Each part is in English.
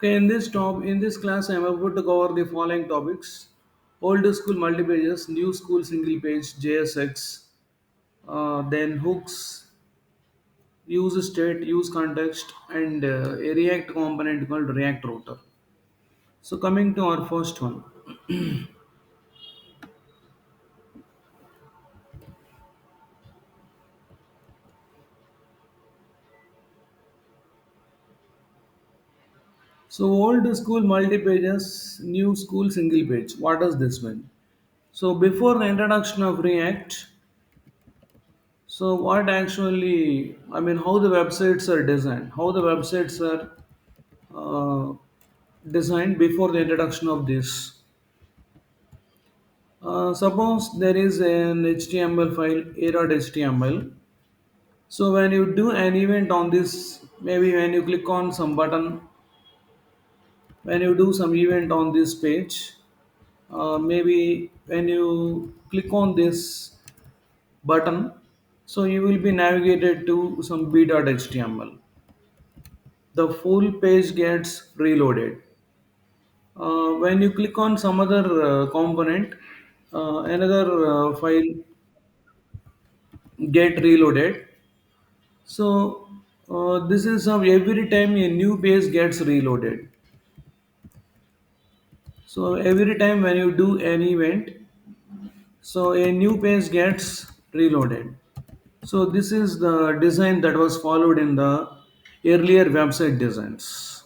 Okay, in this class, I am about to cover the following topics: old school multi-pages, new school single page, JSX, then hooks, use state, use context, and a React component called React Router. So coming to our first one. So old school multi-pages, new school single page. What does this mean? So before the introduction of React, so what actually, how the websites are designed, how the websites are uh, designed before the introduction of this. Suppose there is an HTML file, error.html. So when you do an event on this, maybe when you click on some button, when you do some event on this page, maybe when you click on this button, so you will be navigated to some b.html. The full page gets reloaded. When you click on some other component, another file get reloaded. So this is how every time a new page gets reloaded. So every time when you do an event, so a new page gets reloaded. So this is the design that was followed in the earlier website designs.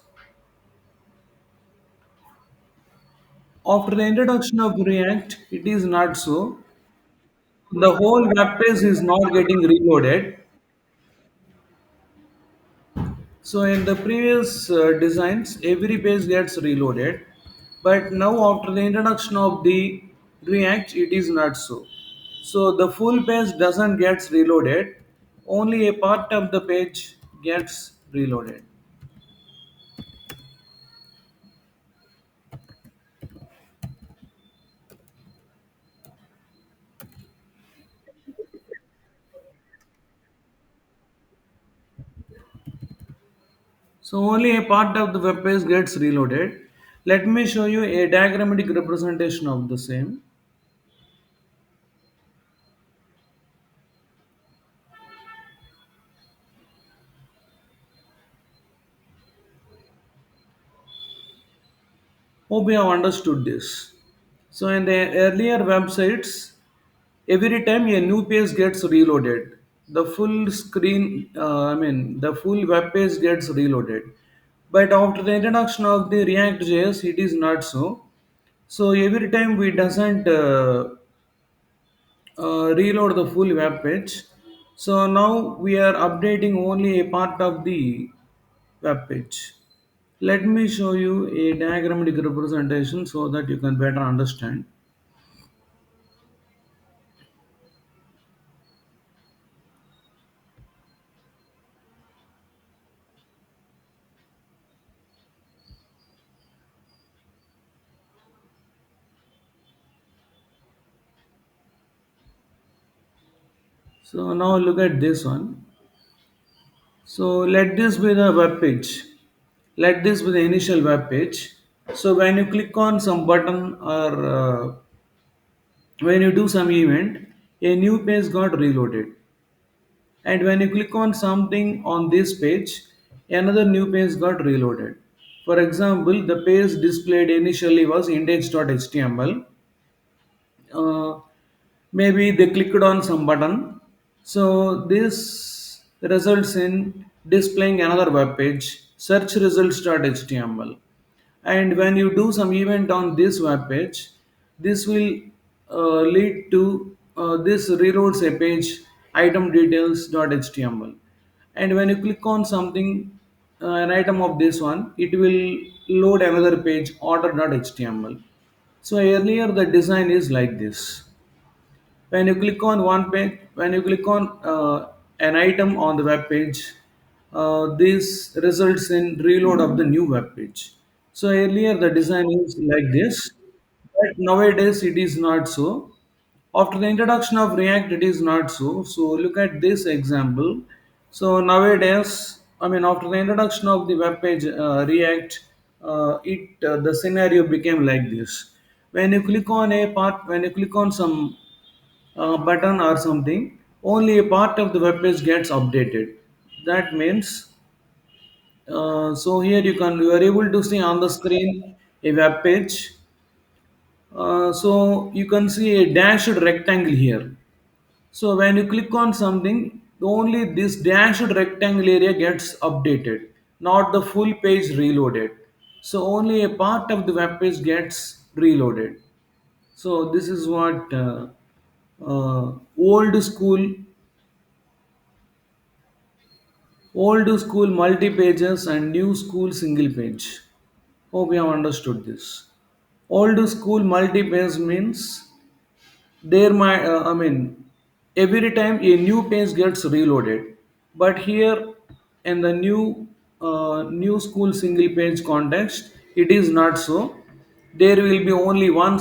After the introduction of React, it is not so. The whole web page is not getting reloaded. So in the previous designs, every page gets reloaded, but now after the introduction of the React, it is not so. So the full page doesn't gets reloaded, only a part of the page gets reloaded. So only a part of the web page gets reloaded. Let me show you a diagrammatic representation of the same. Hope you have understood this. So in the earlier websites, every time a new page gets reloaded, the full screen, the full web page gets reloaded. But after the introduction of the React JS, it is not so. So every time we doesn't reload the full web page. So now we are updating only a part of the web page. Let me show you a diagrammatic representation so that you can better understand. So now look at this one. So let this be the web page. Let this be the initial web page. So when you click on some button or when you do some event, a new page got reloaded. And when you click on something on this page, another new page got reloaded. For example, the page displayed initially was index.html. Uh, Maybe they clicked on some button. So this results in displaying another web page, search results.html. And when you do some event on this web page, this will lead to this reloads a page item details.html. And when you click on something, an item of this one, it will load another page order.html. So earlier the design is like this. When you click on one page, when you click on an item on the web page, this results in reload of the new web page. So earlier the design is like this, but nowadays it is not so. After the introduction of React, it is not so. So look at this example. So nowadays, after the introduction of the web page React, the scenario became like this. When you click on a part, when you click on some button or something, only a part of the web page gets updated. That means, so here you are able to see on the screen a web page. So you can see a dashed rectangle here. So when you click on something, only this dashed rectangle area gets updated, not the full page reloaded. So only a part of the web page gets reloaded. So this is what old school, multi pages and new school single page. Hope you have understood this. Old school multi page means there might I mean every time a new page gets reloaded, but here in the new school single page context it is not so. There will be only one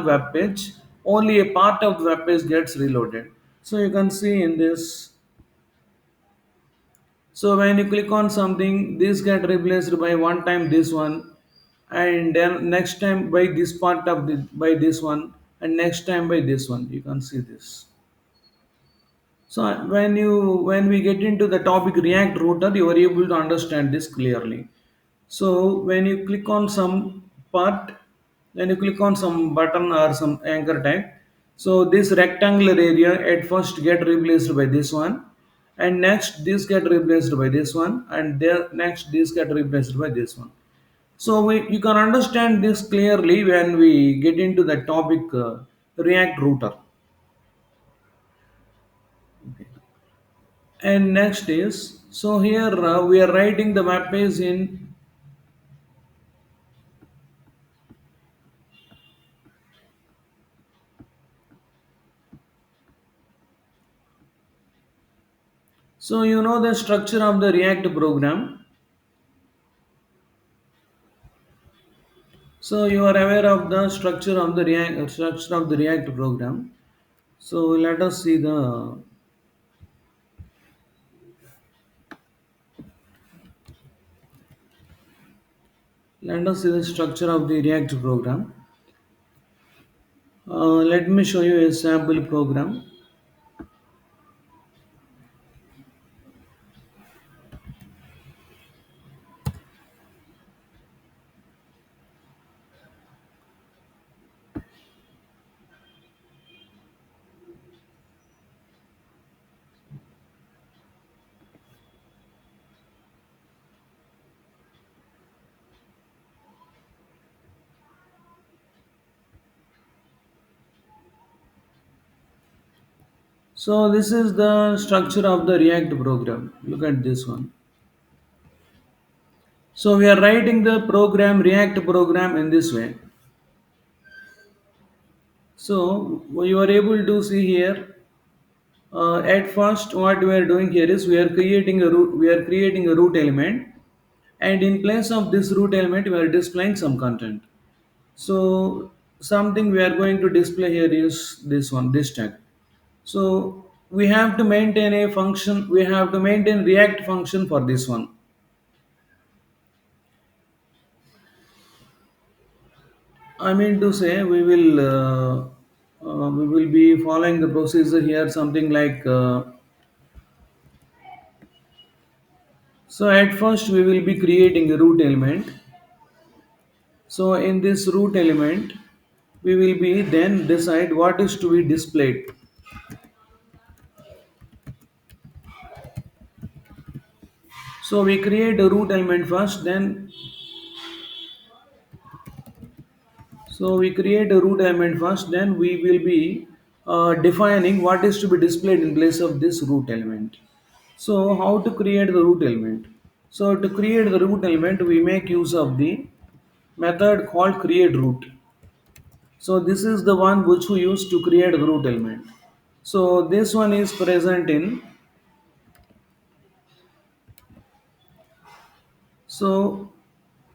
web page, only a part of the web page gets reloaded. So you can see in this, so when you click on something, this get replaced by one time this one, and then next time by this part of the by this one, and next time by this one. You can see this. So when we get into the topic React router, you are able to understand this clearly. So when you click on some part, when you click on some button or some anchor tag, so this rectangular area at first get replaced by this one, and next this get replaced by this one, and there next this get replaced by this one. So you can understand this clearly when we get into the topic React router. And next is, so here we are writing the web page in, so you know the structure of the React program. So you are aware of the structure of the React program. So let us see the structure of the React program. Let me show you a sample program. So this is the structure of the React program. Look at this one. So we are writing the program React program in this way. So you are able to see here. At first, what we are doing here is we are creating a root. We are creating a root element, and in place of this root element, we are displaying some content. So something we are going to display here is this one, this tag. So we have to maintain a function. We have to maintain React function for this one. I mean to say we will be following the procedure here, something like. So at first we will be creating a root element. So in this root element, we will be then decide what is to be displayed. So we create a root element first, then then we will be defining what is to be displayed in place of this root element. So how to create the root element? So to create the root element, we make use of the method called create root. So this is the one which we use to create the root element. So this one is present in, so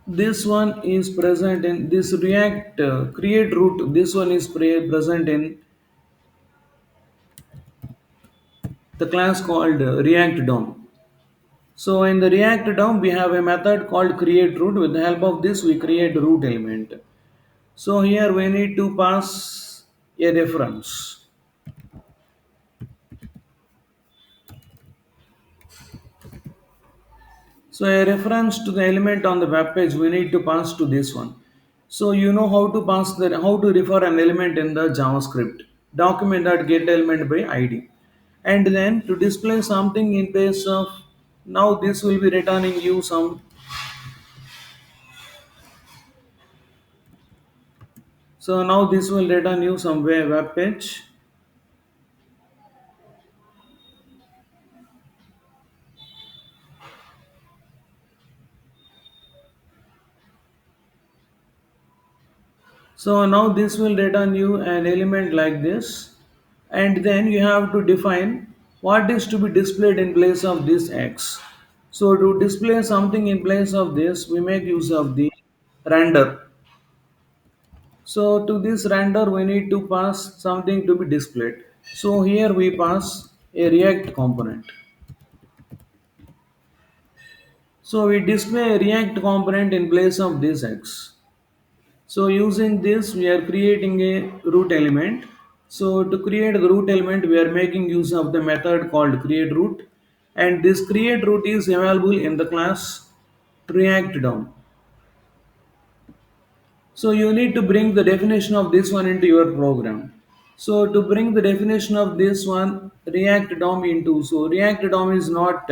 this one is present in this React create root. This one is present in the class called React DOM. So in the React DOM, we have a method called create root. With the help of this, we create root element. So here we need to pass a reference. So a reference to the element on the web page we need to pass to this one. So you know how to refer an element in the JavaScript. Document that get element by ID. And then to display something in place of now this will be returning you some. So now this will return you some web page. So now this will return you an element like this, and then you have to define what is to be displayed in place of this X. So to display something in place of this, we make use of the render. So to this render, we need to pass something to be displayed. So here we pass a React component. So we display a React component in place of this X. So using this, we are creating a root element. So to create the root element, we are making use of the method called create root, and this create root is available in the class React DOM. So you need to bring the definition of this one into your program. So to bring the definition of this one, React DOM into, so React DOM is not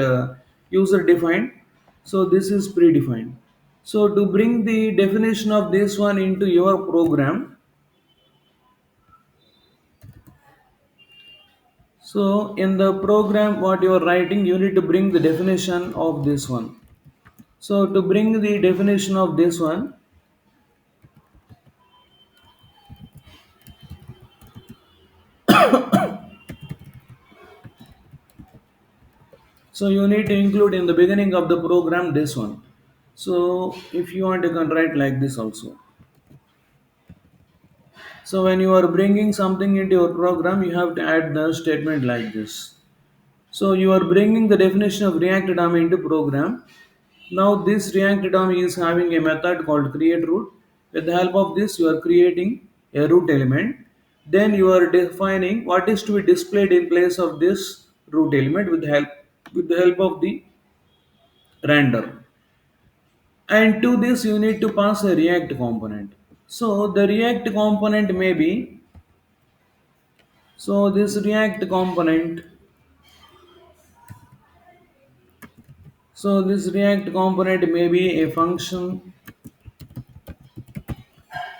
user defined. So this is predefined. So to bring the definition of this one into your program, so in the program what you are writing, you need to bring the definition of this one. So to bring the definition of this one, so you need to include in the beginning of the program this one. So if you want, you can write like this also. So when you are bringing something into your program, you have to add the statement like this. So you are bringing the definition of React DOM into program. Now this React DOM is having a method called create root. With the help of this, you are creating a root element. Then you are defining what is to be displayed in place of this root element with the help of the render. And to this, you need to pass a React component. So the React component may be, so this React component, so this React component may be a function.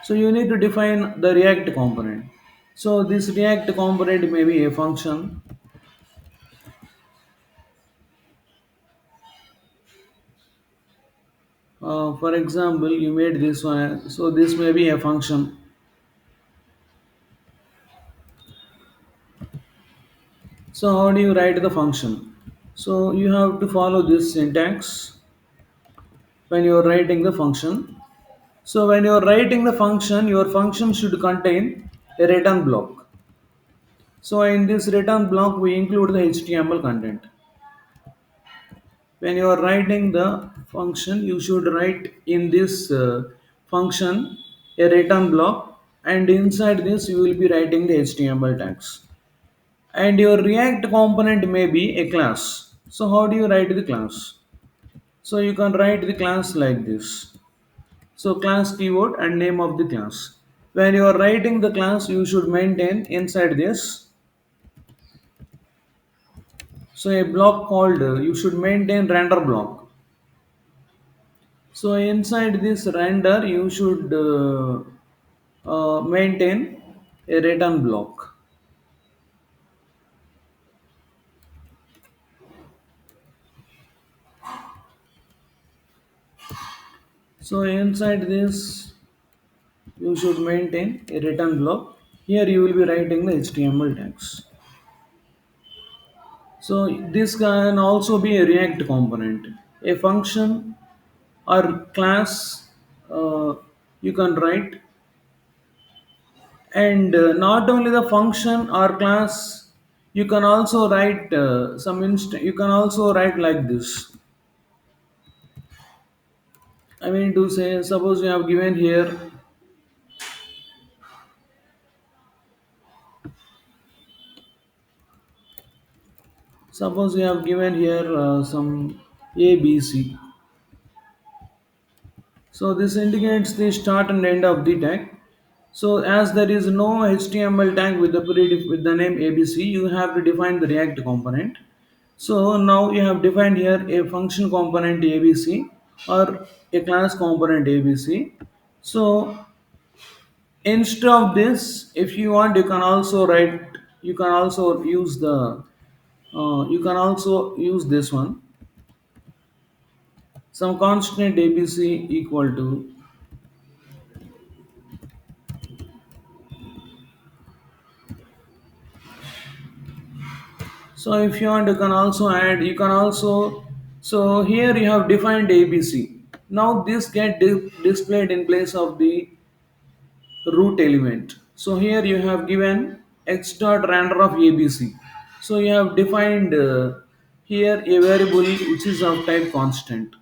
So you need to define the React component. So this React component may be a function. For example, you made this one. So this may be a function. So how do you write the function? So you have to follow this syntax when you are writing the function. So when you are writing the function, your function should contain a return block. So in this return block, we include the HTML content. When you are writing the function, you should write in this function a return block, and inside this you will be writing the HTML tags. And your React component may be a class. So how do you write the class? So you can write the class like this. So class keyword and name of the class. When you are writing the class, you should maintain inside this. So a block called you should maintain render block. So inside this render, you should maintain a return block. So inside this, you should maintain a return block. Here you will be writing the HTML tags. So this can also be a React component, a function or class you can write, and not only the function or class, you can also write you can also write like this. I mean to say, suppose you have given here, suppose you have given here some ABC. So this indicates the start and end of the tag. So as there is no HTML tag with with the name ABC, you have to define the React component. So now you have defined here a function component ABC or a class component ABC. So instead of this, if you want, you can also write. You can also use the. You can also use this one. Some constant ABC equal to. So if you want, you can also add. You can also. So here you have defined ABC. Now this get displayed in place of the root element. So here you have given x dot random of ABC. So you have defined here a variable which is of type constant.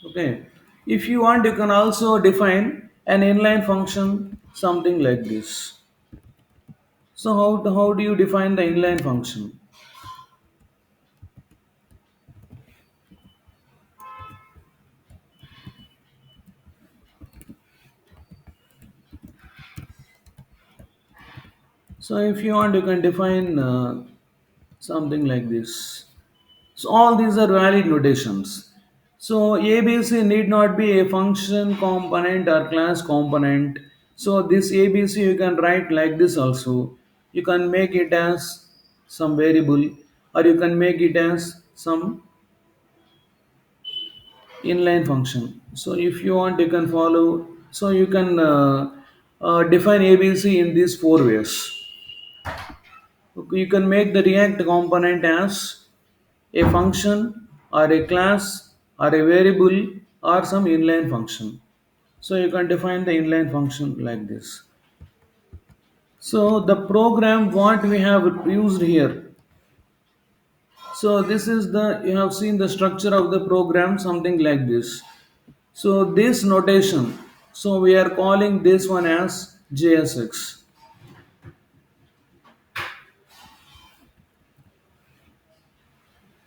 Okay. If you want, you can also define an inline function something like this. So how do you define the inline function? So if you want, you can define something like this. So all these are valid notations. So ABC need not be a function component or class component. So this ABC you can write like this also. You can make it as some variable, or you can make it as some inline function. So if you want, you can follow. So you can define ABC in these four ways. Okay, you can make the React component as a function or a class or a variable or some inline function. So you can define the inline function like this. So the program what we have used here. So this is the, you have seen the structure of the program something like this. So this notation, so we are calling this one as JSX.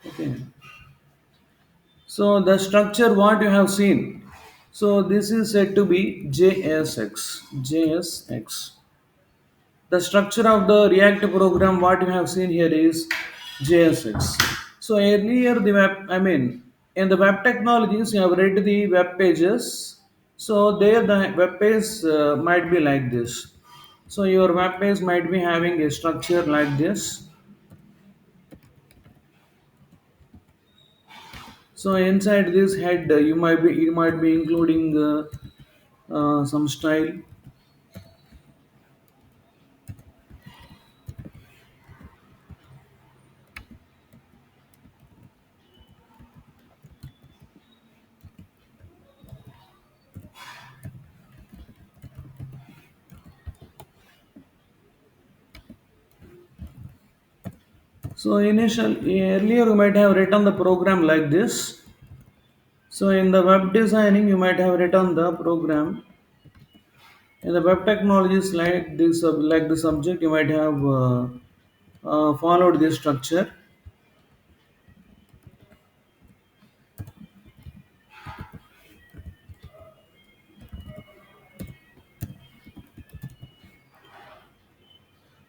Okay. So the structure what you have seen. So this is said to be JSX. JSX. The structure of the React program what you have seen here is JSX. So earlier the web, I mean, in the web technologies you have read the web pages. So there the web page might be like this. So your web page might be having a structure like this. So inside this head, you might be including some style. So earlier you might have written the program like this. So in the web designing, you might have written the program. In the web technologies like the subject, you might have followed this structure.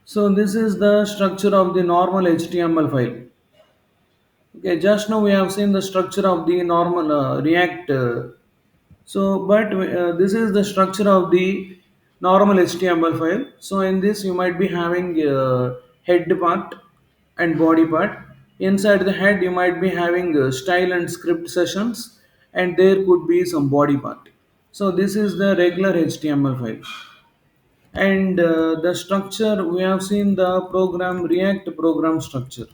So this is the structure of the normal HTML file. Okay, just now we have seen the structure of the normal React. But this is the structure of the normal HTML file. So in this, you might be having head part and body part. Inside the head, you might be having style and script sessions, and there could be some body part. So this is the regular HTML file. And the structure, we have seen the program React program structure.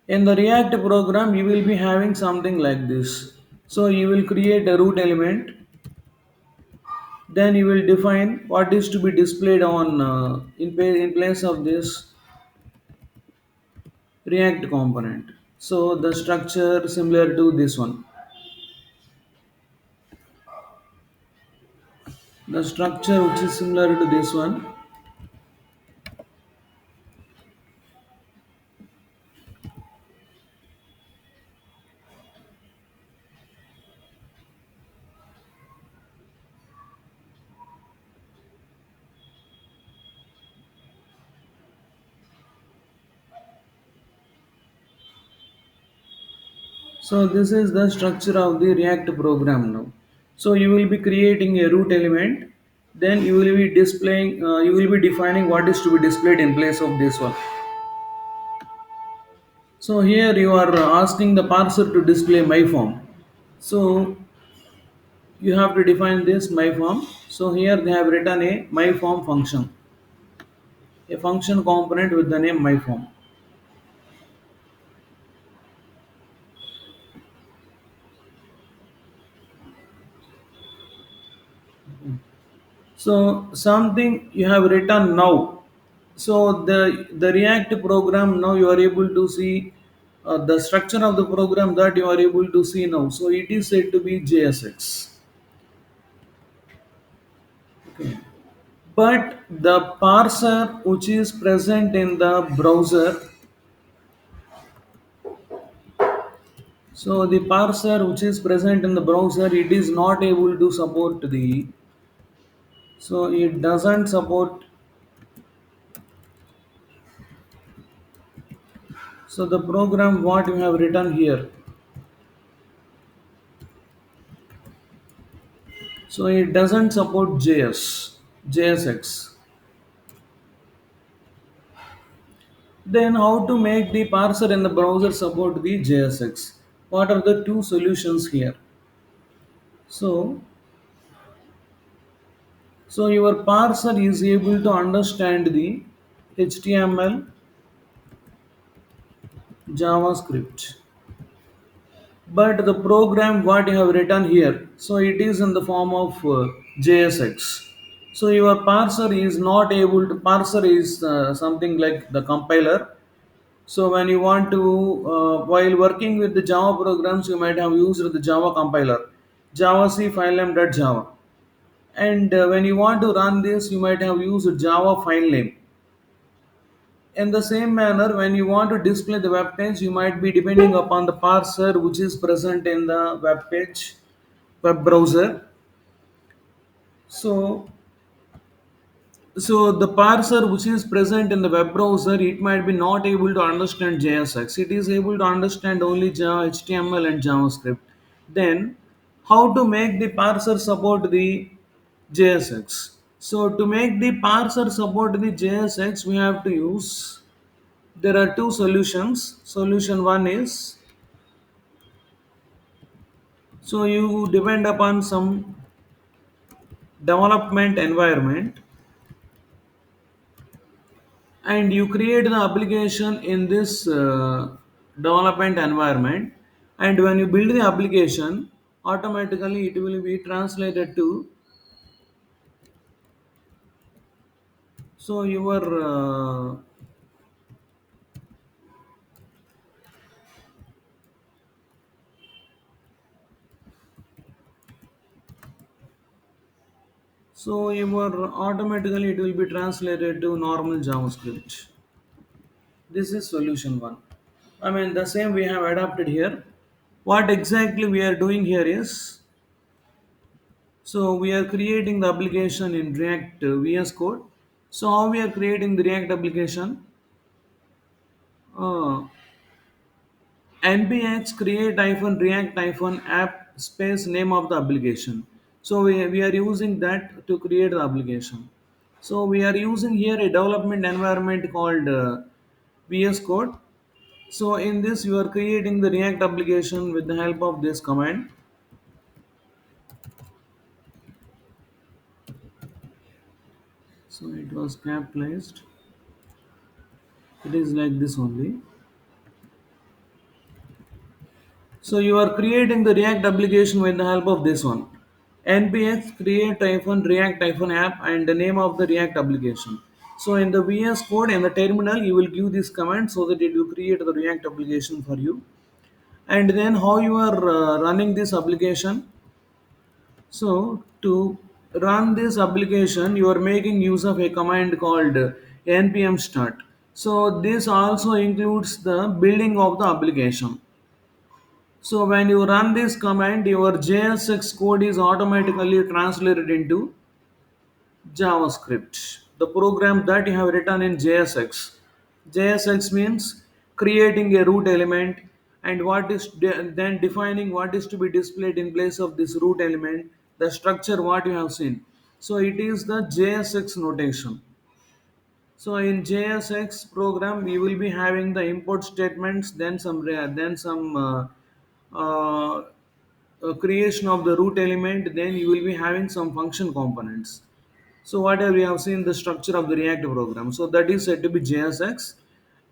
In the React program, you will be having something like this. So you will create a root element, then you will define what is to be displayed on in place of this. React component. So the structure similar to this one. The structure which is similar to this one. So this is the structure of the React program now. So you will be creating a root element, then you will be displaying, you will be defining what is to be displayed in place of this one. So here you are asking the parser to display my form. So you have to define this my form. So here they have written a my form function, a function component with the name my form. So something you have written now. So the React program now you are able to see the structure of the program that you are able to see now. So it is said to be JSX. Okay. But the parser which is present in the browser, so the parser which is present in the browser, it is not able to support the, so it doesn't support, so the program what you have written here, so it doesn't support JSX. Then how to make the parser in the browser support the JSX? What are the two solutions here? So, so your parser is able to understand the HTML, JavaScript, but the program what you have written here, so it is in the form of JSX. So your parser is not able to. Parser is something like the compiler. So when you want to, while working with the Java programs, you might have used the Java compiler, Java C filename.java. And when you want to run this, you might have used Java file name. In the same manner, when you want to display the web page, you might be depending upon the parser which is present in the web page, web browser. So so the parser which is present in the web browser, it might be not able to understand JSX. It is able to understand only Java, HTML and JavaScript. Then how to make the parser support the JSX? So to make the parser support the JSX, we have to use, there are two solutions. Solution one is, so you depend upon some development environment and you create the application in this development environment, and when you build the application, automatically it will be translated to, so your so your automatically it will be translated to normal JavaScript. This is solution one. I mean the same we have adapted here. What exactly we are doing here is, so we are creating the application in React VS Code. So how we are creating the React application? Uh, npx create hyphen react hyphen app space name of the application. So we are using that to create the application. So we are using here a development environment called VS Code. So in this you are creating the React application with the help of this command. So it was capitalized. It is like this only. So you are creating the React application with the help of this one. npx create hyphen react hyphen app and the name of the React application. So in the VS Code in the terminal, you will give this command so that it will create the React application for you. And then how you are running this application. So to run this application, you are making use of a command called npm start. So this also includes the building of the application. So when you run this command, your JSX code is automatically translated into JavaScript, the program that you have written in JSX. JSX means creating a root element and then defining what is to be displayed in place of this root element, the structure what you have seen. So it is the JSX notation. So in JSX program, we will be having the import statements, then uh, creation of the root element, then you will be having some function components. So whatever we have seen the structure of the React program. So that is said to be JSX,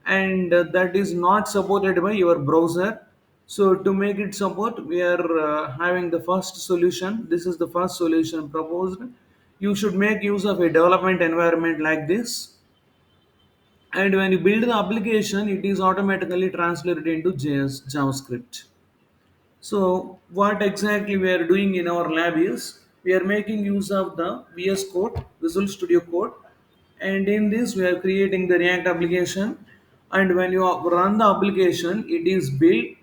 and that is not supported by your browser. So to make it support, we are having the first solution. This is the first solution proposed. You should make use of a development environment like this, and when you build the application, it is automatically translated into JavaScript. So what exactly we are doing in our lab is we are making use of the VS Code, Visual Studio Code, and in this we are creating the React application. And when you run the application, it is built.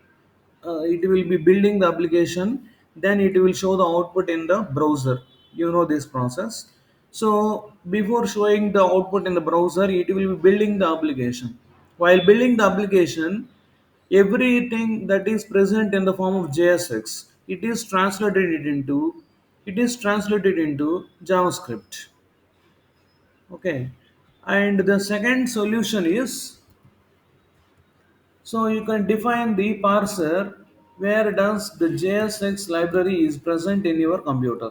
It will be building the application. Then it will show the output in the browser. You know this process. So before showing the output in the browser, it will be building the application. While building the application, everything that is present in the form of JSX, it is translated into JavaScript. Okay. And the second solution is, so you can define the parser where does the JSX library is present in your computer.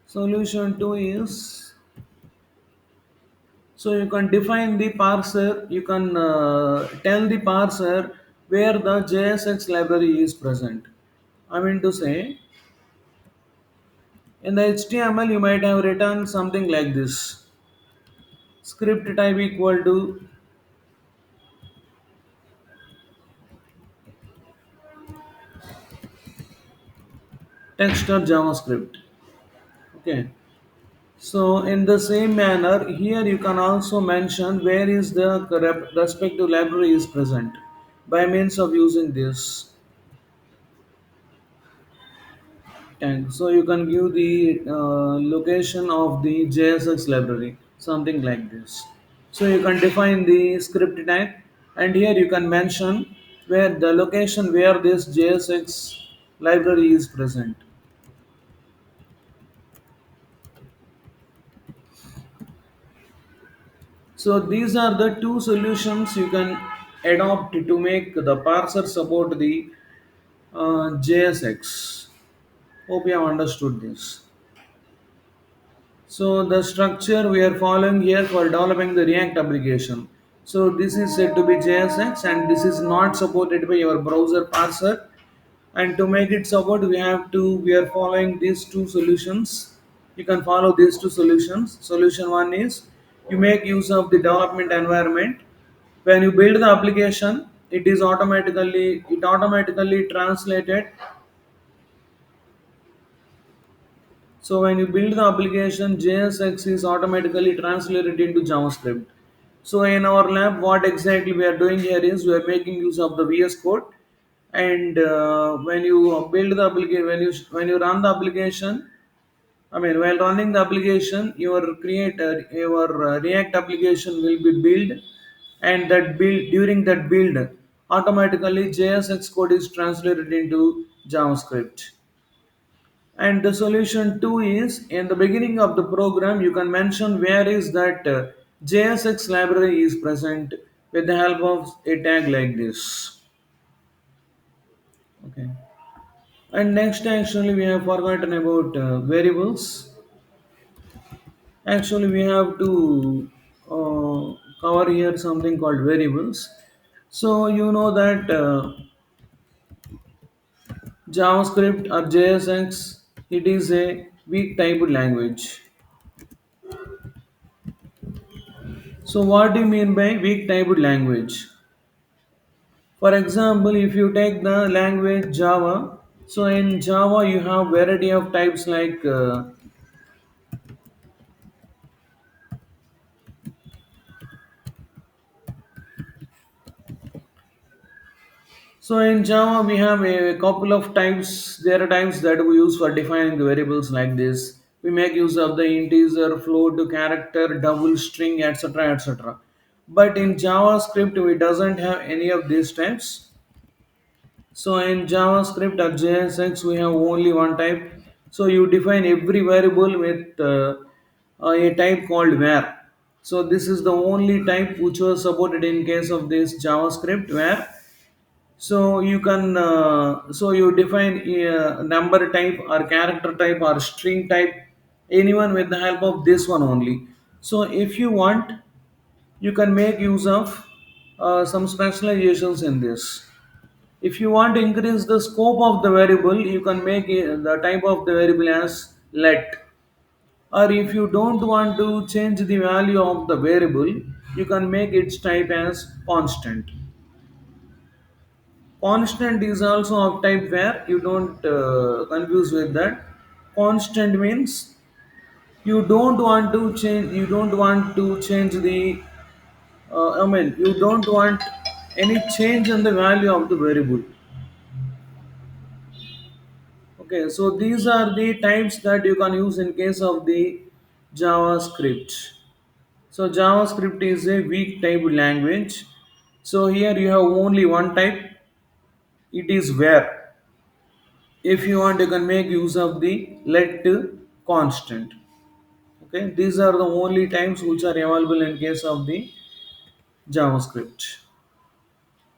Solution 2 is, so you can define the parser, you can tell the parser where the JSX library is present. I mean to say, in the HTML you might have written something like this: script type equal to text or JavaScript. Okay. So in the same manner, here you can also mention where is the respective library is present by means of using this tag. So you can give the location of the JSX library, something like this. So you can define the script tag, and here you can mention where the location where this JSX library is present. So these are the two solutions you can adopt to make the parser support the JSX. Hope you have understood this. So the structure we are following here for developing the React application. So this is said to be JSX, and this is not supported by your browser parser. And to make it support, we are following these two solutions. You can follow these two solutions. Solution one is you make use of the development environment. When you build the application, it automatically translated. So when you build the application, JSX is automatically translated into JavaScript. So in our lab, what exactly we are doing here is we are making use of the VS Code, and when you build the application, when you run the application, I mean while running the application, your React application will be built, and that build during that build, automatically JSX code is translated into JavaScript. And the solution 2 is in the beginning of the program, you can mention where is that JSX library is present with the help of a tag like this. Okay. And next, actually, we have forgotten about variables. Actually, we have to cover here something called variables. So you know that JavaScript or JSX, it is a weak typed language. So what do you mean by weak typed language? For example, if you take the language Java, so in Java you have variety of types like so in Java we have a couple of types. There are types that we use for defining the variables like this. We make use of the integer, float, character, double string, etc., etc. But in JavaScript we doesn't have any of these types. So in JavaScript or JSX, we have only one type. So you define every variable with a type called var. So this is the only type which was supported in case of this JavaScript var. So you can so you define number type or character type or string type anyone with the help of this one only. So if you want, you can make use of some specializations in this. If you want to increase the scope of the variable, you can make the type of the variable as let. Or if you don't want to change the value of the variable, you can make its type as constant. Constant is also of type where you don't confuse with that. Constant means you don't want to change. You don't want to change the. You don't want any change in the value of the variable. Okay, so these are the types that you can use in case of the JavaScript. So JavaScript is a weak type language. So here you have only one type. It is where. If you want, you can make use of the let constant. Okay, these are the only types which are available in case of the JavaScript.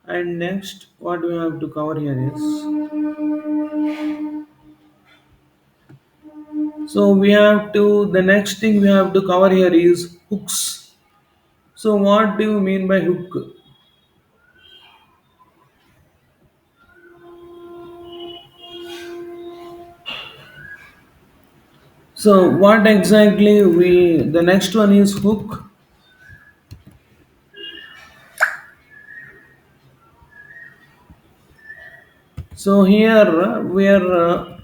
And next, what we have to cover here is so we have to the next thing we have to cover here is hooks. So, what do you mean by hook? So, what exactly we the next one is hook. So, here we are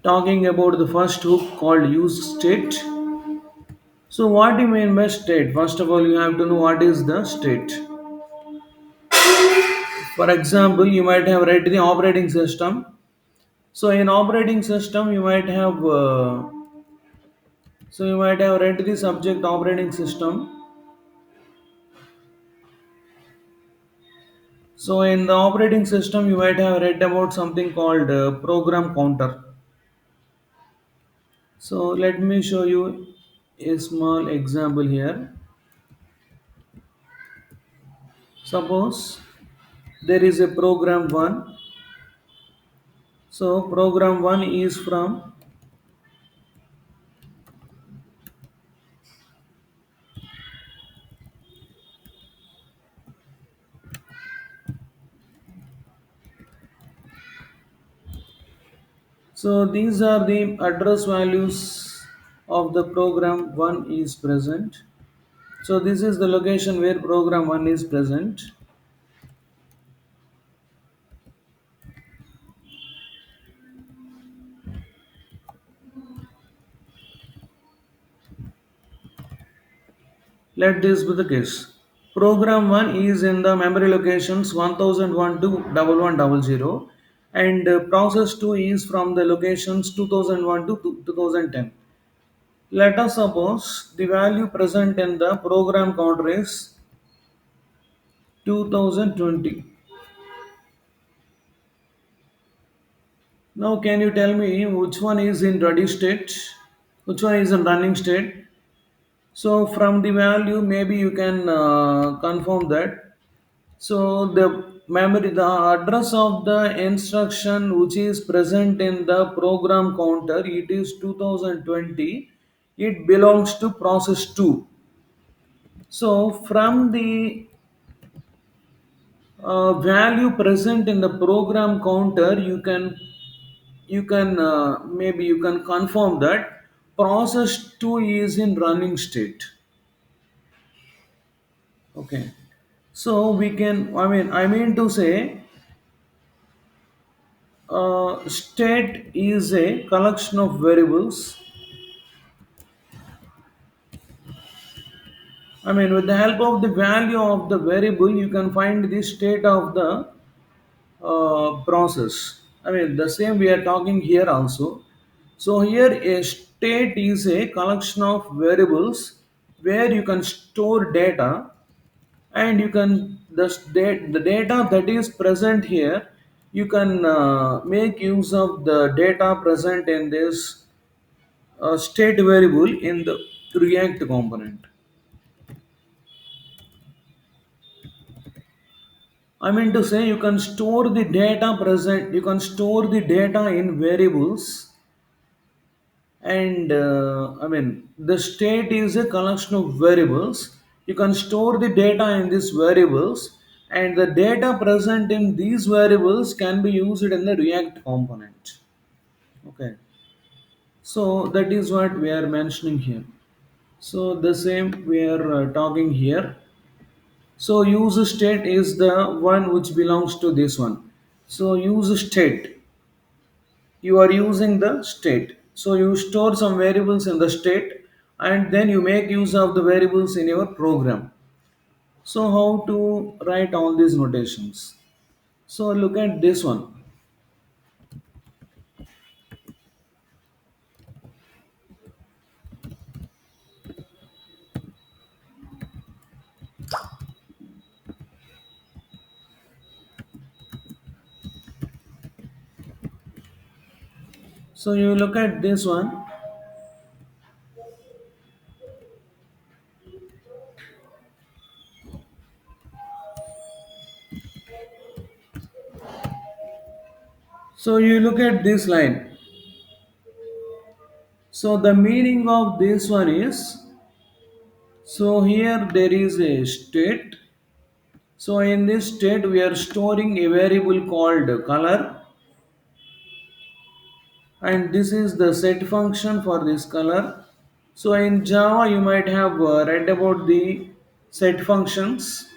talking about the first hook called use state. So, what do you mean by state? First of all, you have to know what is the state. For example, you might have read the operating system. So, in operating system, you might have read the subject operating system. So in the operating system, you might have read about something called program counter. So let me show you a small example here. Suppose there is a program 1. So program 1 is from so these are the address values of the program 1 is present. So this is the location where program 1 is present. Let this be the case. Program 1 is in the memory locations 1001 to 1100 and process 2 is from the locations 2001 to 2010. Let us suppose the value present in the program counter is 2020. Now can you tell me which one is in ready state? Which one is in running state? So from the value maybe you can confirm that. So the address of the instruction which is present in the program counter, it is 2020. It belongs to process 2. So from the value present in the program counter, you can maybe you can confirm that process 2 is in running state. Okay. So we can, I mean to say, state is a collection of variables. I mean, with the help of the value of the variable, you can find the state of the process. I mean, the same we are talking here also. So here a state is a collection of variables where you can store data, and you can the data that is present here, you can make use of the data present in this state variable in the React component. I mean to say, you can store the data present, you can store the data in variables, and the state is a collection of variables. You can store the data in these variables, and the data present in these variables can be used in the React component. Okay, so that is what we are mentioning here. So the same we are talking here. So use state is the one which belongs to this one. So use state, you are using the state. So you store some variables in the state, and then you make use of the variables in your program. So how to write all these notations? So look at this one. So you look at this one. So you look at this line. So the meaning of this one is, so here there is a state. So in this state we are storing a variable called color, and this is the set function for this color. So in Java you might have read about the set functions.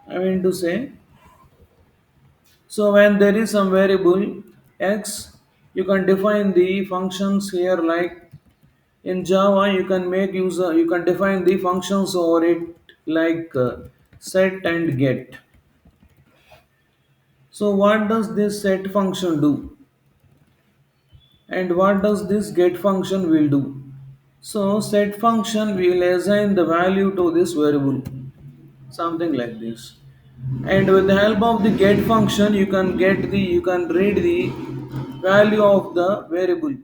I mean to say, so when there is some variable x, you can define the functions here. Like in Java you can make use you can define the functions over it, like set and get. So what does this set function do, and what does this get function will do? So set function will assign the value to this variable, something like this. And with the help of the get function, you can read the value of the variable.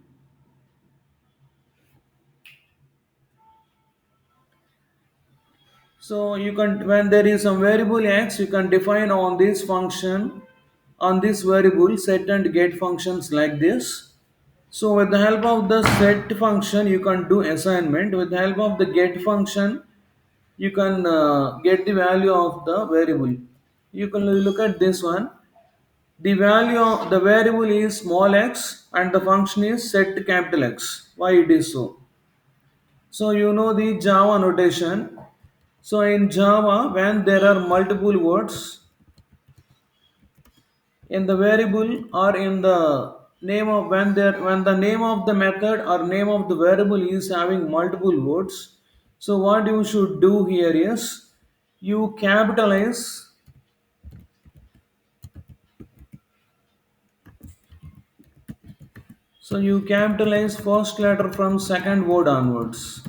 So you can, when there is some variable x, you can define on this function, on this variable set and get functions like this. So with the help of the set function, you can do assignment. With the help of the get function, you can get the value of the variable. You can look at this one. The value of the variable is small x, and the function is set capital X. Why it is so? So you know the Java notation. So in Java, when there are multiple words in the variable or in the name of, when the name of the method or name of the variable is having multiple words, so what you should do here is you capitalize. So you capitalize first letter from second word onwards.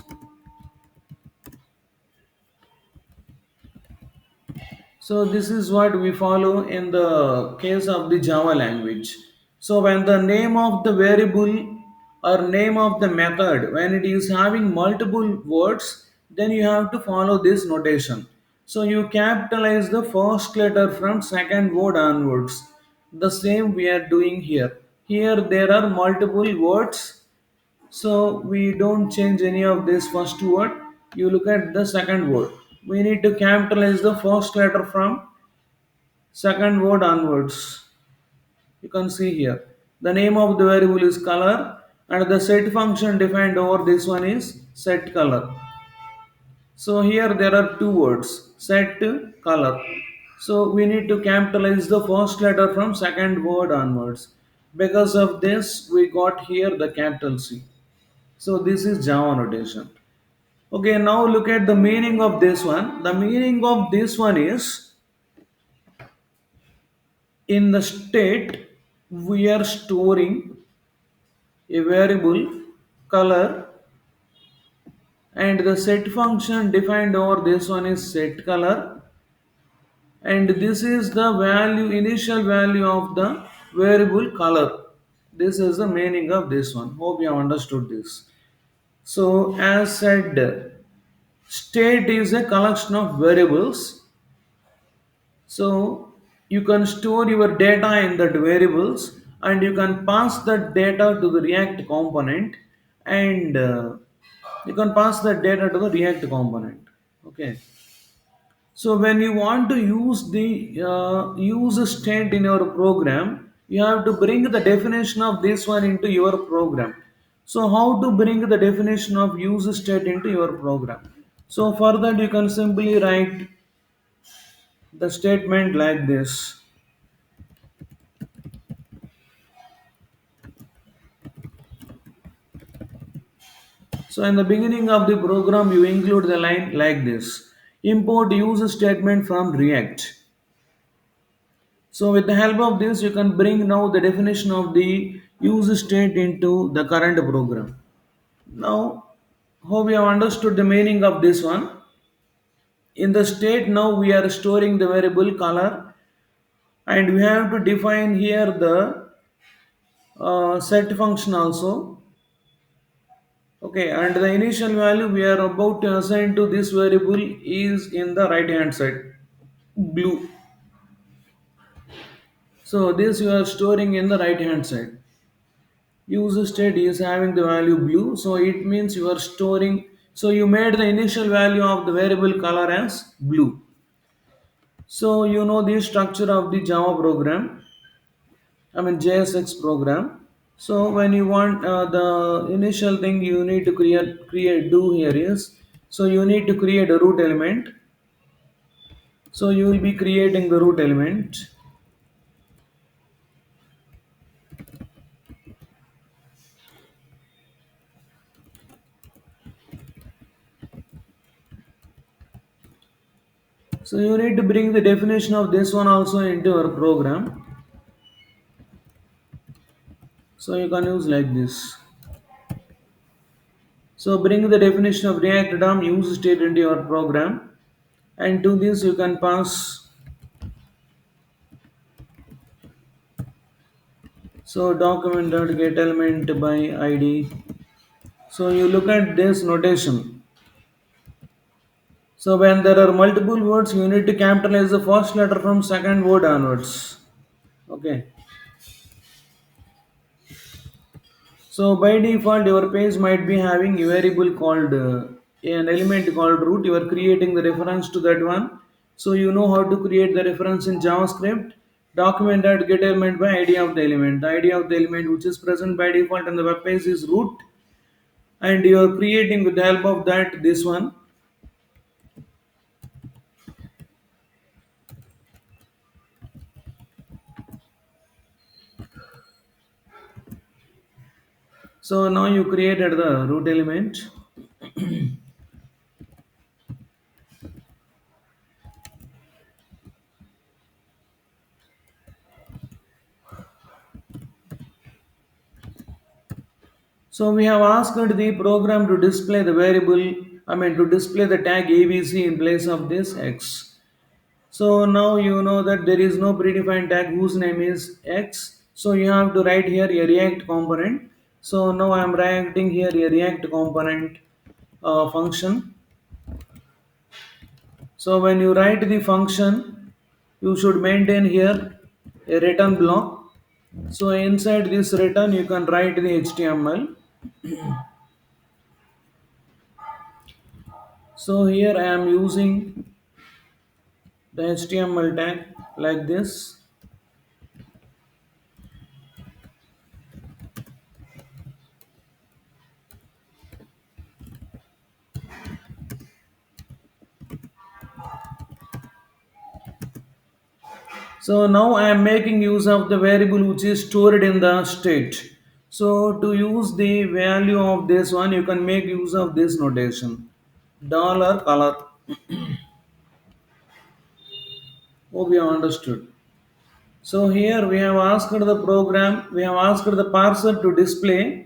So this is what we follow in the case of the Java language. So when the name of the variable or name of the method, when it is having multiple words, then you have to follow this notation. So you capitalize the first letter from second word onwards. The same we are doing here. Here there are multiple words, so we don't change any of this first word. You look at the second word. We need to capitalize the first letter from second word onwards. You can see here. The name of the variable is color, and the set function defined over this one is set color. So here there are two words, set color. So we need to capitalize the first letter from second word onwards. Because of this, we got here the capital C. So this is Java notation. Okay, now look at the meaning of this one. The meaning of this one is in the state we are storing a variable color, and the set function defined over this one is set color, and this is the value, initial value of the variable color. This is the meaning of this one. Hope you have understood this. So as said, state is a collection of variables. So you can store your data in that variables, and you can pass that data to the react component, and you can pass that data to the react component. Okay. So when you want to use the use state in your program, you have to bring the definition of this one into your program. So how to bring the definition of use state into your program? So for that you can simply write the statement like this. So in the beginning of the program you include the line like this. Import use statement from React. So with the help of this, you can bring now the definition of the use state into the current program. Now, hope you have understood the meaning of this one. In the state now we are storing the variable color, and we have to define here the set function also. Okay, and the initial value we are about to assign to this variable is in the right hand side, blue. So this you are storing in the right hand side. User state is having the value blue, so it means you are storing. So you made the initial value of the variable color as blue. So you know the structure of the Java program, I mean JSX program. So when you want the initial thing you need to create do here is, so you need to create a root element. So you will be creating the root element. So you need to bring the definition of this one also into your program. So you can use like this. So bring the definition of React DOM use state into your program, and to this you can pass. So document.get element by ID. So you look at this notation. So when there are multiple words, you need to capitalize the first letter from second word onwards. Okay. So by default, your page might be having a variable called an element called root. You are creating the reference to that one. So you know how to create the reference in JavaScript. Document.get element by ID of the element. The ID of the element which is present by default on the web page is root, and you are creating with the help of that this one. So now you created the root element. So we have asked the program to display the variable, I mean to display the tag ABC in place of this X. So now you know that there is no predefined tag whose name is X. So you have to write here a React component. So now I am writing here a React component function. So when you write the function, you should maintain here a return block. So inside this return, you can write the HTML. So here I am using the HTML tag like this. So now I am making use of the variable which is stored in the state. So to use the value of this one, you can make use of this notation, dollar color. Hope you have understood. So here we have asked the program, we have asked the parser to display.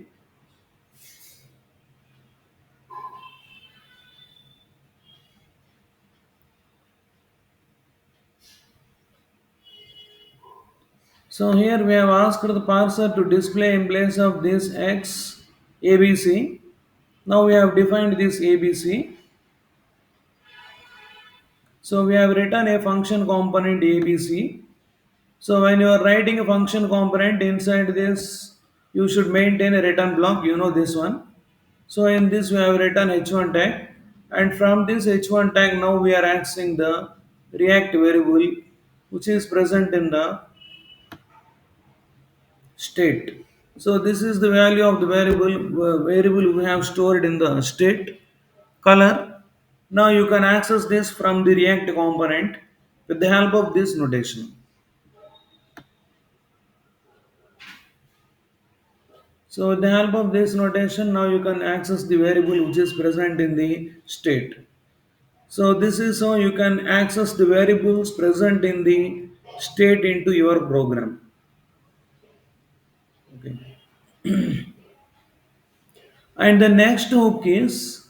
So here we have asked the parser to display in place of this x ABC. Now we have defined this ABC. So we have written a function component ABC. So when you are writing a function component inside this, you should maintain a return block. You know this one. So in this we have written h1 tag, and from this h1 tag now we are accessing the React variable which is present in the state. So this is the value of the variable we have stored in the state color. Now you can access this from the React component with the help of this notation. So with the help of this notation, now you can access the variable which is present in the state. So this is how you can access the variables present in the state into your program. Okay. And the next hook is,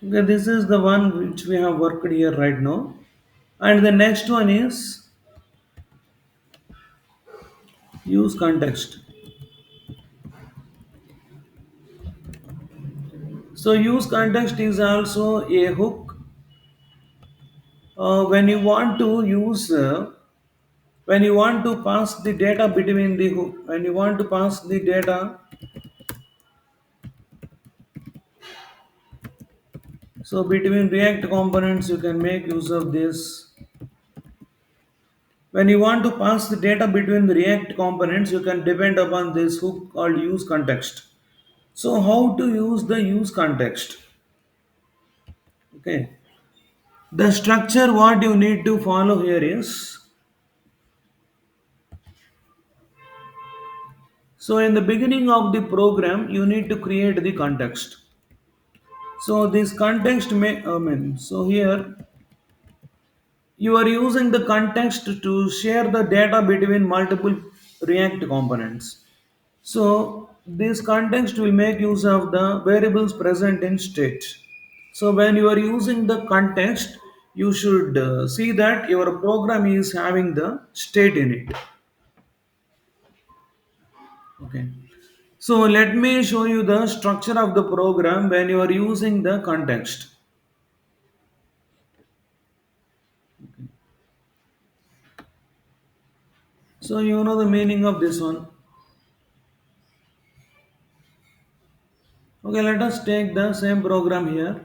okay, this is the one which we have worked here right now. And the next one is use context. So use context is also a hook. When you want to use when you want to pass the data between the hook, when you want to pass the data, so between React components you can make use of this. When you want to pass the data between the React components, you can depend upon this hook called use context. So how to use the use context? Okay, the structure what you need to follow here is, so in the beginning of the program you need to create the context. So this context may, I mean, so here you are using the context to share the data between multiple React components. So this context will make use of the variables present in state. So when you are using the context, you should see that your program is having the state in it. Okay. So let me show you the structure of the program when you are using the context. So you know the meaning of this one. Okay, let us take the same program here.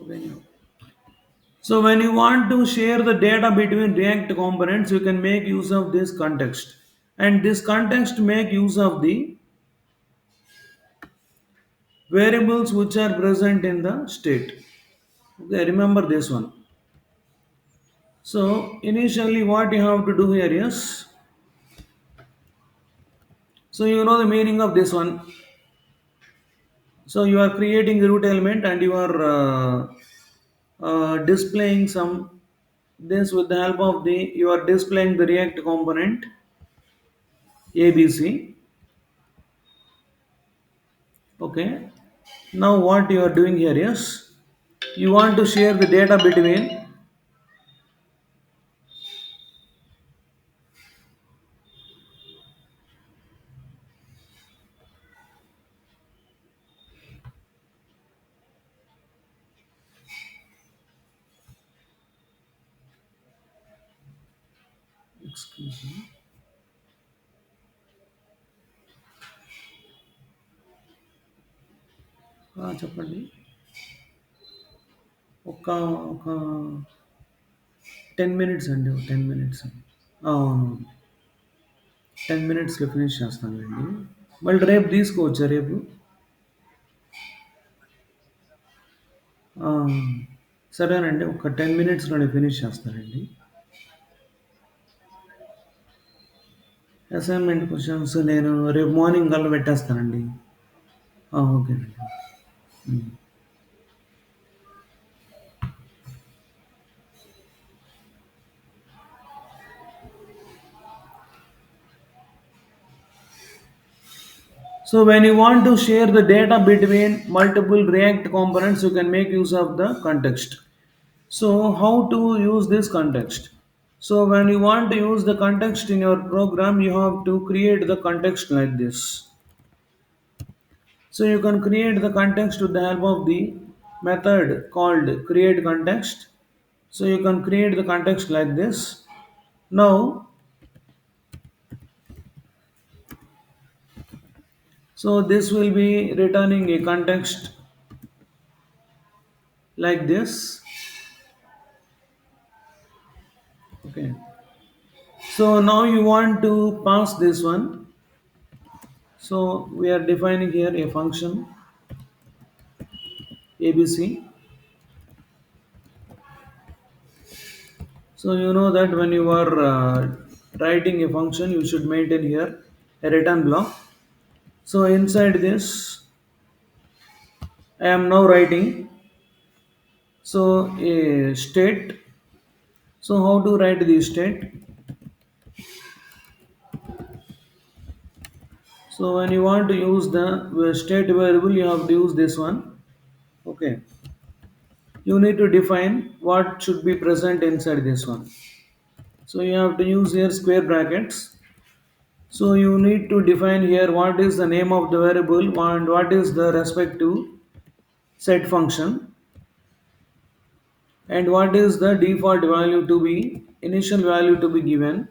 Okay. So when you want to share the data between React components, you can make use of this context. And this context make use of the variables which are present in the state. Okay, remember this one. So initially what you have to do here is, so you know the meaning of this one. So you are creating a root element and you are displaying some this with the help of the, you are displaying the React component ABC. Okay. Now what you are doing here is, you want to share the data between, excuse me. చెప్పండి. ఒక ఒక 10 minutes అండి. ఒక 10 minutes. అవును. 10 మినిట్స్‌లో finish చేస్తానులెండి. మళ్ళీ రేపు తీసుకోవచ్చా రేపు? ఆ! సరేనండి. ఒక 10 మినిట్స్‌లోనే ఫినిష్ చేస్తానండి. అసైన్‌మెంట్ క్వెషన్స్ నేను రేపు మార్నింగ్ కల్లా పెట్టేస్తానండి. ఓకేనండి. హ్మ్. So when you want to share the data between multiple React components, you can make use of the context. So how to use this context? So when you want to use the context in your program, you have to create the context like this. So you can create the context with the help of the method called create context. So you can create the context like this. Now, so this will be returning a context like this. Okay. So now you want to pass this one. So we are defining here a function ABC. So you know that when you are writing a function, you should maintain here a return block. So inside this, I am now writing so a state. So how to write the state? So when you want to use the state variable, you have to use this one. Okay. You need to define what should be present inside this one. So you have to use here square brackets. So you need to define here what is the name of the variable and what is the respective set function and what is the default value to be initial value to be given.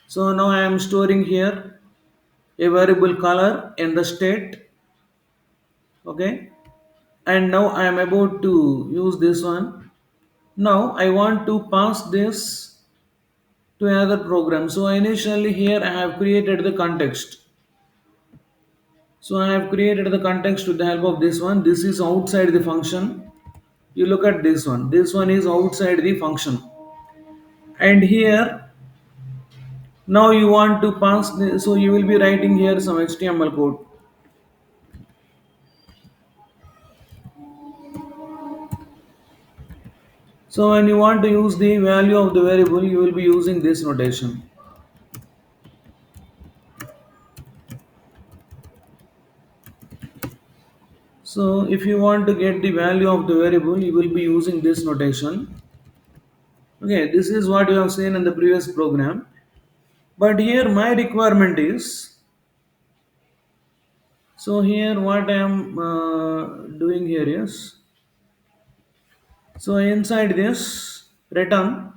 So now I am storing here a variable color in the state. Okay, and now I am about to use this one. Now I want to pass this to another program. So initially here I have created the context. So I have created the context with the help of this one. This is outside the function. You look at this one. This one is outside the function. And here now you want to pass the, so you will be writing here some HTML code. So when you want to use the value of the variable, you will be using this notation. So if you want to get the value of the variable, you will be using this notation. Okay, this is what you have seen in the previous program. But here my requirement is, so here what I am doing here is, so inside this return,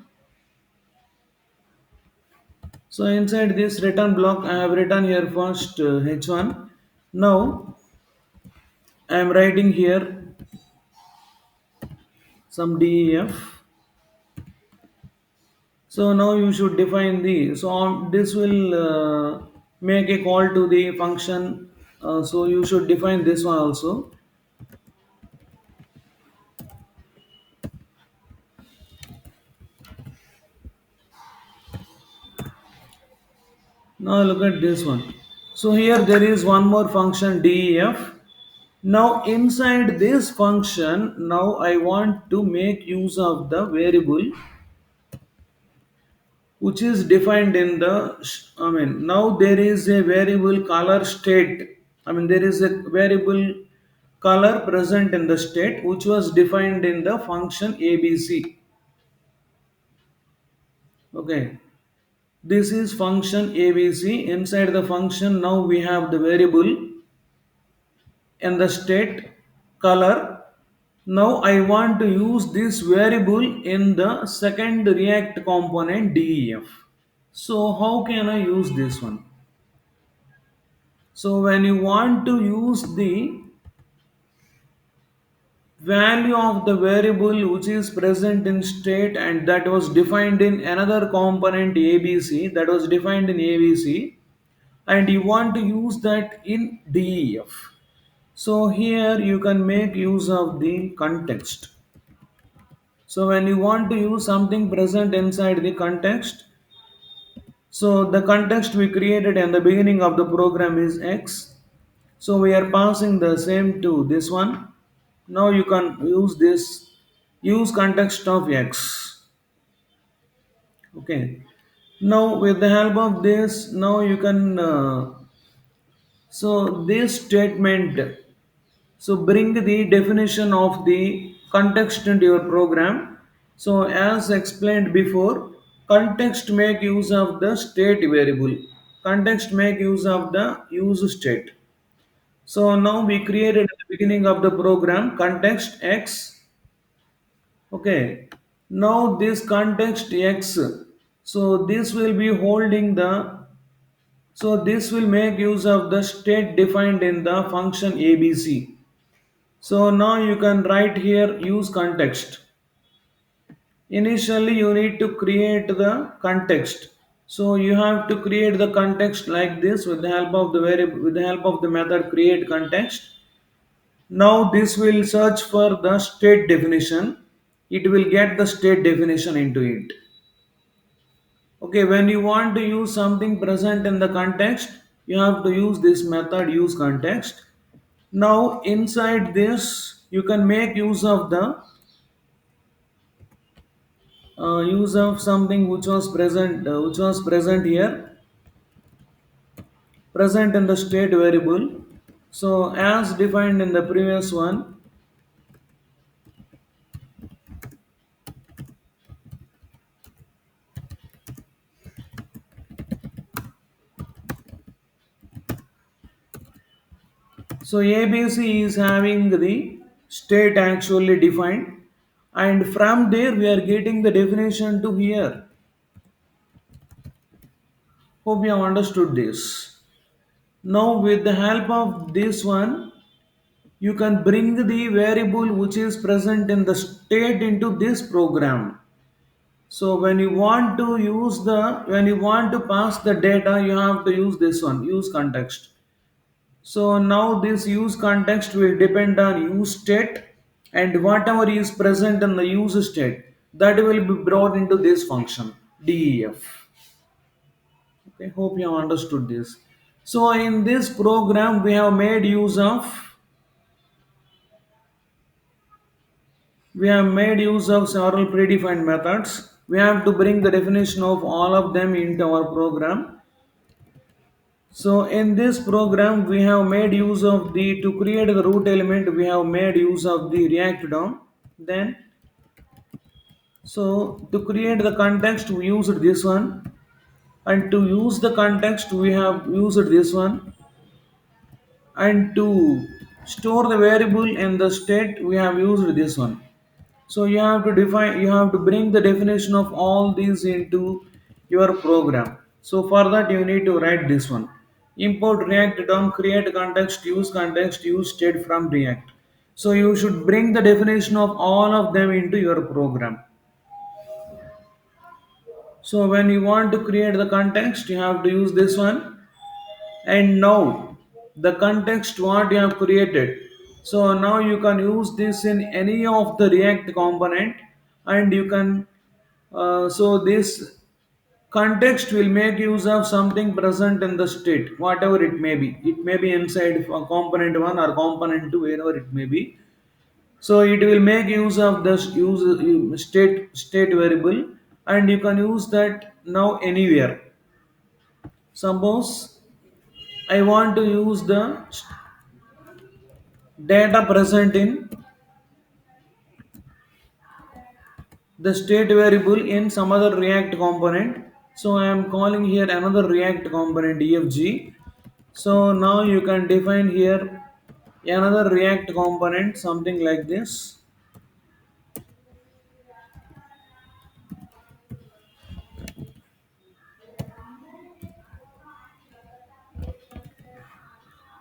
so inside this return block I have written here first h1. Now I am writing here some def. So now you should define the, so this will make a call to the function. So you should define this one also. Now look at this one. So here there is one more function def. Now inside this function, now I want to make use of the variable which is defined in the, I mean now there is a variable color state. I mean there is a variable color present in the state which was defined in the function ABC. Okay, this is function ABC. Inside the function now we have the variable in the state color. Now I want to use this variable in the second react component def. So how can I use this one? So when you want to use the value of the variable which is present in state and that was defined in another component abc, that was defined in abc, and you want to use that in def. So here you can make use of the context. So when you want to use something present inside the context, so the context we created in the beginning of the program is x. So we are passing the same to this one. Now you can use this, use context of x. Okay. Now with the help of this, now you can so this statement, so bring the definition of the context into your program. So as explained before, context make use of the state variable. Context make use of the use state. So now we created at the beginning of the program context x. Okay. Now this context x. So this will be holding the, so this will make use of the state defined in the function abc. So now you can write here use context. Initially you need to create the context. So you have to create the context like this with the help of the variable, with the help of the method create context. Now this will search for the state definition. It will get the state definition into it. Okay, when you want to use something present in the context, you have to use this method use context. Now inside this, you can make use of something which was present here, present in the state variable. So as defined in the previous one, so ABC is having the state actually defined, and from there we are getting the definition to here. Hope you have understood this. Now with the help of this one, you can bring the variable which is present in the state into this program. So when you want to pass the data, you have to use this one, use context. So now this use context will depend on use state, and whatever is present in the use state, that will be brought into this function def. Okay, hope you have understood this. So in this program we have made use of several predefined methods. We have to bring the definition of all of them into our program. So in this program, we have made use of the, to create the root element, we have made use of the React DOM. Then, so to create the context, we used this one. And to use the context, we have used this one. And to store the variable in the state, we have used this one. So you have to bring the definition of all these into your program. So for that you need to write this one. Import React DOM, create context, use state from React. So you should bring the definition of all of them into your program. So when you want to create the context, you have to use this one. And now the context what you have created, so now you can use this in any of the react component, and you can so this context will make use of something present in the state, whatever it may be. It may be inside a component 1 or component 2, wherever it may be. So it will make use of this state variable, and you can use that now anywhere. Suppose I want to use the data present in the state variable in some other react component. So I am calling here another react component efg. So now you can define here another react component something like this.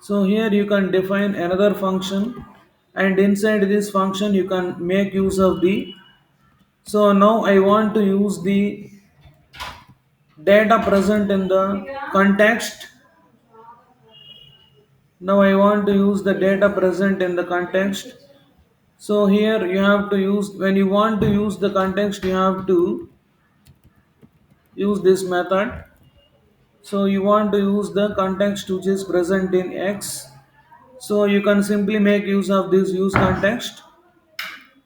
So here you can define another function, and inside this function you can make use of the. So now I want to use the data present in the context. Now I want to use the data present in the context. So here you have to use, when you want to use the context, you have to use this method. So you want to use the context which is present in X. So you can simply make use of this use context,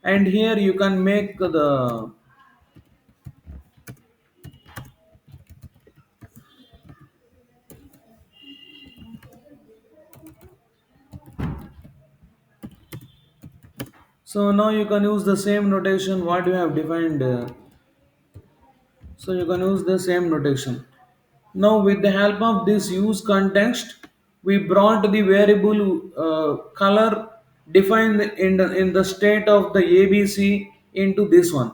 and here you can make the. So now you can use the same notation what you have defined. So you can use the same notation. Now with the help of this use context, we brought the variable color defined in the state of the ABC into this one.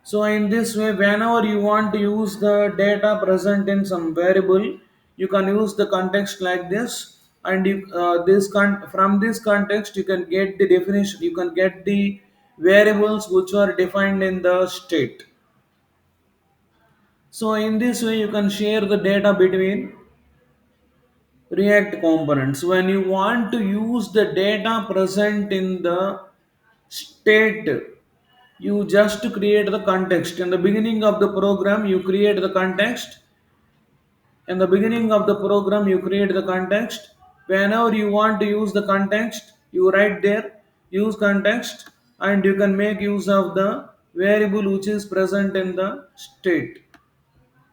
So in this way, whenever you want to use the data present in some variable, you can use the context like this, and from this context you can get the definition. You can get the variables which are defined in the state. So in this way, you can share the data between React components. When you want to use the data present in the state, you just create the context. In the beginning of the program, you create the context. In the beginning of the program, you create the context. Whenever you want to use the context, you write there, use context, and you can make use of the variable which is present in the state.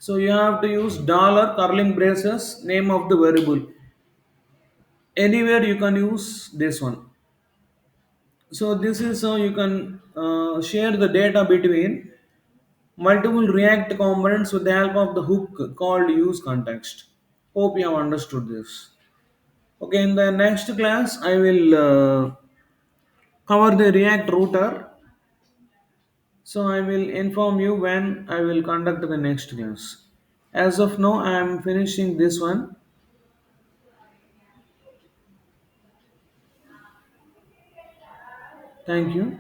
So you have to use dollar curling braces name of the variable. Anywhere you can use this one. So this is how you can share the data between multiple React components with the help of the hook called useContext. Hope you have understood this. Okay, in the next class I will cover the React router. So I will inform you when I will conduct the next class. As of now, I am finishing this one. Thank you.